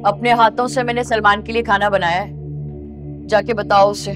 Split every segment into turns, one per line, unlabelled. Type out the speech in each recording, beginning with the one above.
अपने हाथों से मैंने सलमान के लिए खाना बनाया है, जाके बताओ उसे।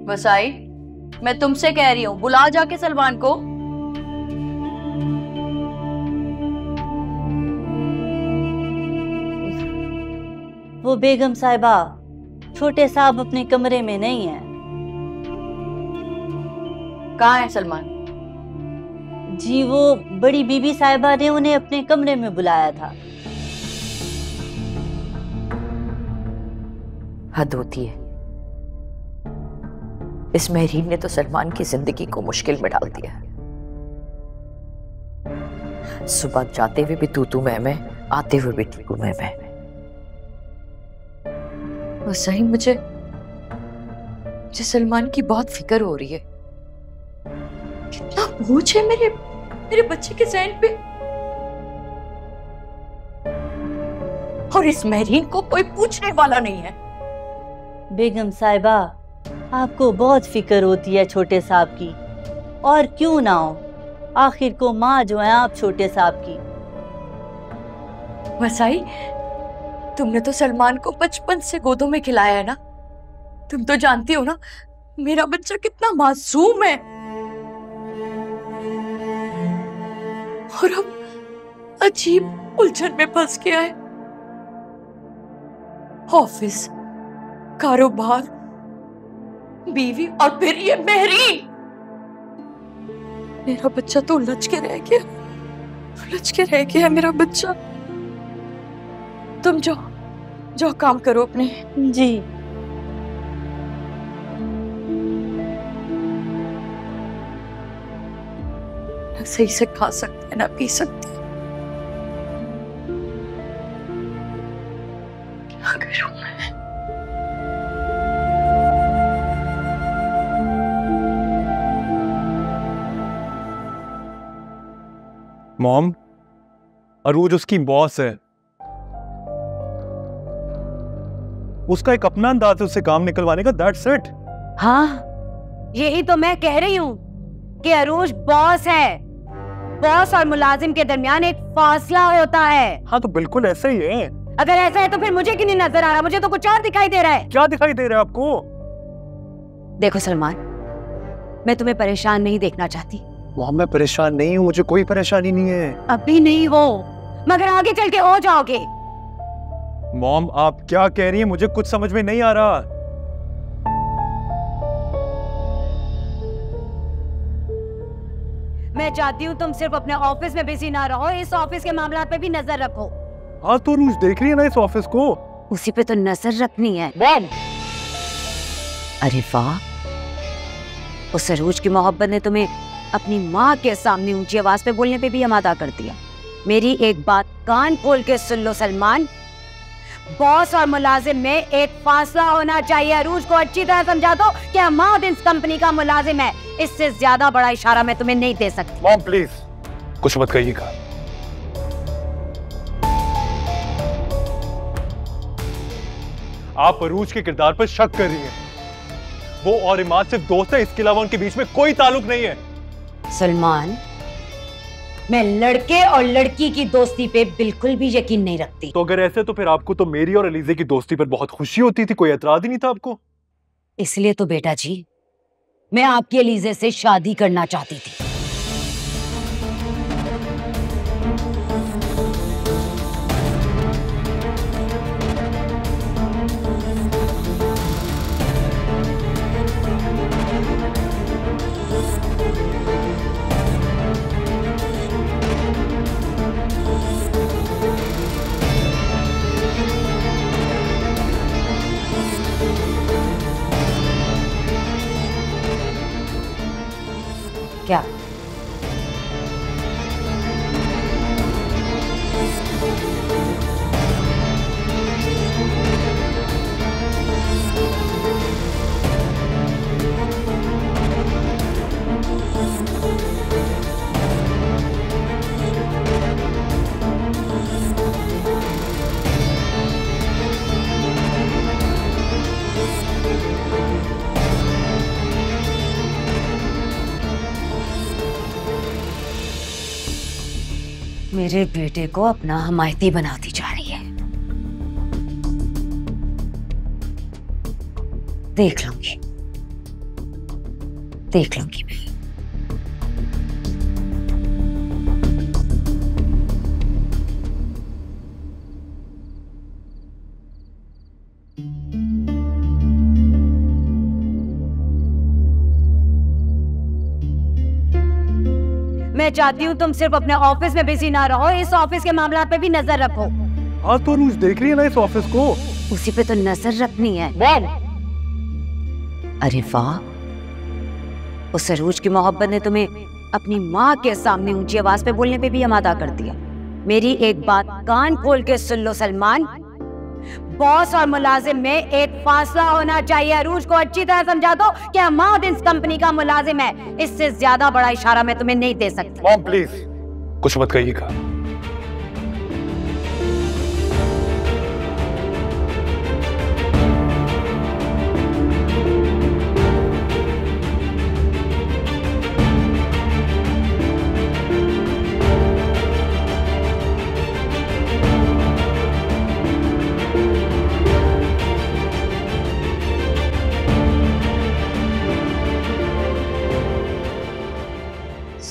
वसाई, मैं तुमसे कह रही हूँ, बुला जाके सलमान को।
वो बेगम साहिबा, छोटे साहब अपने कमरे में नहीं है।
कहाँ है सलमान?
जी वो बड़ी बीबी साहिबा ने उन्हें अपने कमरे में बुलाया था।
हद होती है। इस महरीन ने तो सलमान की जिंदगी को मुश्किल में डाल दिया। सुबह जाते हुए भी तू मैं, आते हुए भी तू मैं। वो सही मुझे सलमान की बहुत फिक्र हो रही है। कितना बोझ है मेरे बच्चे के ज़हन पे। और इस महरीन को कोई पूछने वाला नहीं है।
बेगम साहिबा, आपको बहुत फिक्र होती है छोटे साहब की, और क्यों ना हो, आखिर को माँ जो है आप छोटे साहब की।
वसाई, तुमने तो सलमान को बचपन से गोदों में खिलाया है ना। तुम तो जानती हो ना मेरा बच्चा कितना मासूम है। और अब अजीब उलझन में फंस गया है। ऑफिस, कारोबार, बीवी और फिर ये महरीन। मेरा बच्चा तो उलझ के रह गया मेरा बच्चा। तुम जो काम करो अपने।
जी
ना सही से खा सकते ना पी सकते। क्या करूं मैं?
मॉम, अरूज उसकी बॉस है। उसका एक अपना अंदाज है उससे काम निकलवाने का। That's it.
हाँ, यही तो मैं कह रही हूँ कि अरूज बॉस है। बॉस और मुलाजिम के दरमियान एक फासला होता है।
हाँ तो बिल्कुल ऐसा ही है।
अगर ऐसा है तो फिर मुझे क्यों नहीं नजर आ रहा? मुझे तो कुछ और दिखाई दे रहा है।
क्या दिखाई दे रहा है आपको?
देखो सलमान, मैं तुम्हें परेशान नहीं देखना चाहती।
मॉम, मैं परेशान नहीं हूँ, मुझे कोई परेशानी नहीं है।
अभी नहीं हो, मगर आगे चल के हो जाओगे।
मॉम, आप क्या कह रही हैं? मुझे कुछ समझ में नहीं आ रहा।
मैं चाहती हूँ तुम सिर्फ अपने ऑफिस में बिजी ना रहो, इस ऑफिस के मामलात पे भी नजर रखो।
हाँ तो रूज देख रही है ना इस ऑफिस को।
उसी पे तो नजर रखनी है। अरे वाह, उस अरूज की मोहब्बत ने तुम्हें अपनी माँ के सामने ऊंची आवाज पे बोलने पे भी आमादा कर दिया। मेरी एक बात कान खोल के सुन लो सलमान, बॉस और मुलाजिम में एक फासला होना चाहिए। अरूज को अच्छी तरह समझा दो कि अमाद इस कंपनी का मुलाजिम है। इससे ज्यादा बड़ा इशारा मैं तुम्हें नहीं दे सकती।
मॉम प्लीज कुछ मत कहिएगा। आप अरूज के किरदार पर शक कर रही हैं। वो और इमाद सिर्फ दोस्त है, इसके अलावा उनके बीच में कोई ताल्लुक नहीं है।
सलमान, मैं लड़के और लड़की की दोस्ती पे बिल्कुल भी यकीन नहीं रखती।
तो अगर ऐसे तो फिर आपको तो मेरी और अलीजे की दोस्ती पर बहुत खुशी होती थी, कोई एतराज ही नहीं था आपको।
इसलिए तो बेटा जी मैं आपकी अलीजे से शादी करना चाहती थी। क्या मेरे बेटे को अपना हमायती बनाती जा रही है। देख लूंगी मैं। मैं चाहती हूँ तुम सिर्फ अपने ऑफिस में बिजी ना रहो, इस ऑफिस के मामला पे भी नजर रखो।
हाँ तो रूज देख रही है ना इस ऑफिस को,
उसी पे तो नजर रखनी है। अरे वाह, उस अरूज की मोहब्बत ने तुम्हें अपनी माँ के सामने ऊंची आवाज पे बोलने पे भी आमादा कर दिया। मेरी एक बात कान खोल के सुन लो सलमान, बॉस और मुलाजिम में एक फासला होना चाहिए। अरूज को अच्छी तरह समझा दो कि अमाउद इस कंपनी का मुलाजिम है। इससे ज्यादा बड़ा इशारा मैं तुम्हें नहीं दे सकती।
मॉम प्लीज कुछ मत कहिएगा।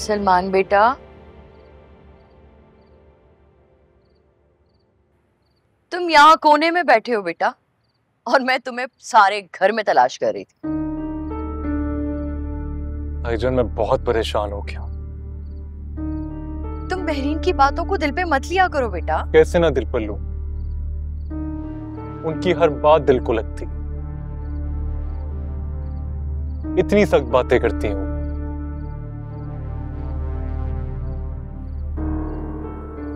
सलमान बेटा, तुम यहाँ कोने में बैठे हो बेटा, और मैं तुम्हें सारे घर में तलाश कर रही थी।
भाईजान मैं बहुत परेशान हो गया।
तुम बहरीन की बातों को दिल पे मत लिया करो बेटा।
कैसे ना दिल पर लूं, उनकी हर बात दिल को लगती, इतनी सख्त बातें करती हूँ।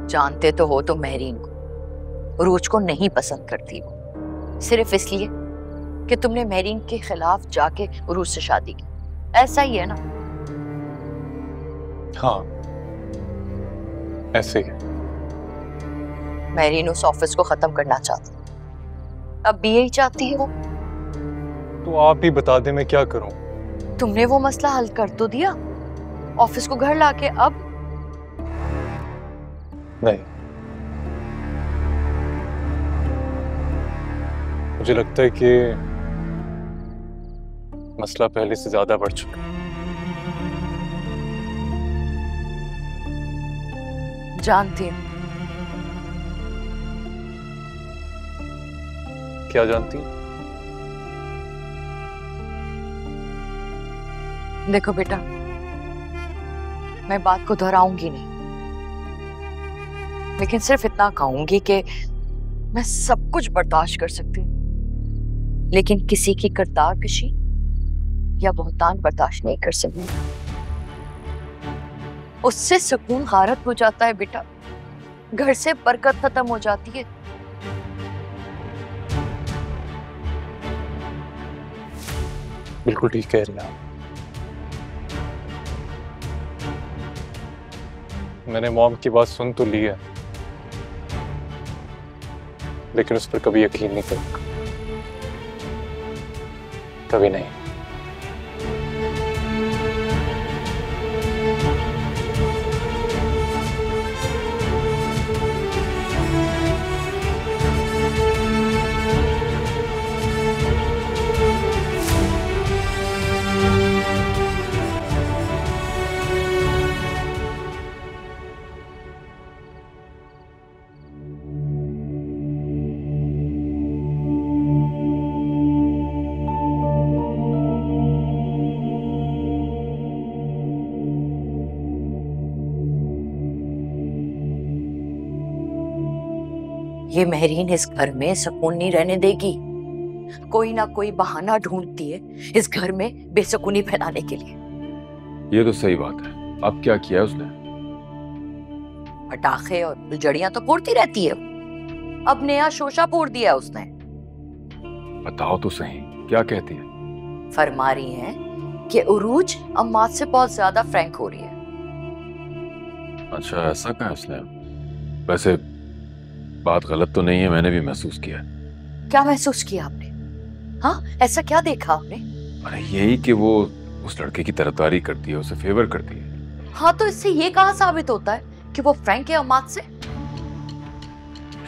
जानते तो हो तुम महरीन को, रोज को नहीं पसंद करती हो, सिर्फ इसलिए कि तुमने महरीन के खिलाफ जाके रोज से शादी की। ऐसा ही है ना?
हाँ ऐसे ही।
महरीन उस ऑफिस को खत्म करना चाहती, अब भी यही चाहती है वो।
तो आप ही बता दें मैं क्या करूं।
तुमने वो मसला हल कर तो दिया, ऑफिस को घर लाके। अब
नहीं, मुझे लगता है कि मसला पहले से ज्यादा बढ़ चुका है।
जानती हूँ।
क्या जानती हैं?
देखो बेटा, मैं बात को दोहराऊंगी नहीं, लेकिन सिर्फ इतना कहूंगी कि मैं सब कुछ बर्दाश्त कर सकती हूँ, लेकिन किसी की किरदार कशी या बहुतान बर्दाश्त नहीं कर सकती। उससे सुकून गारत हो जाता है बेटा, घर से बरकत खत्म हो जाती है।
बिल्कुल ठीक कह रही हैं आप। मैंने मॉम की बात सुन तो ली है, लेकिन उस पर कभी यकीन नहीं करूंगा, कभी नहीं।
ये महरीन इस घर में सुकून नहीं रहने देगी, कोई ना कोई बहाना ढूंढती है इस घर में बेसुकूनी फैलाने के लिए।
ये तो सही बात है। अब क्या किया है उसने?
पटाखे और फुलझड़ियां तो फोड़ती रहती है, अब नया शोशा फोड़ दिया उसने।
बताओ तो सही, क्या कहती है?
फरमा रही हैं कि उरूज अम्माद से बहुत ज्यादा फ्रैंक हो रही है।
अच्छा, ऐसा कहा उसने? वैसे बात गलत तो नहीं है, मैंने भी महसूस किया।
क्या महसूस किया आपने? हाँ, ऐसा क्या देखा आपने?
अरे यही कि वो उस लड़के की तरफदारी करती है, उसे फेवर करती है।
हाँ, तो इससे ये कहाँ साबित होता है कि वो फ्रैंक है अमाद से?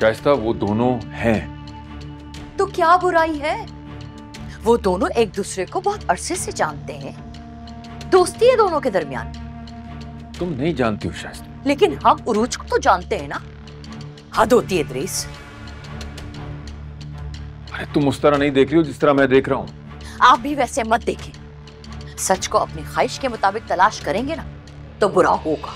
शाइस्ता वो दोनों हैं।
तो क्या बुराई है? वो दोनों एक दूसरे को बहुत अरसे से जानते हैं, दोस्ती है दोनों के दरमियान।
तुम नहीं जानती हो शाइस्ता।
लेकिन हम उरूज को तो जानते हैं ना। हद होती है इद्रीस।
अरे तुम उस तरह नहीं देख रही हो जिस तरह मैं देख रहा हूं।
आप भी वैसे मत देखें। सच को अपनी ख्वाहिश के मुताबिक तलाश करेंगे ना तो बुरा होगा।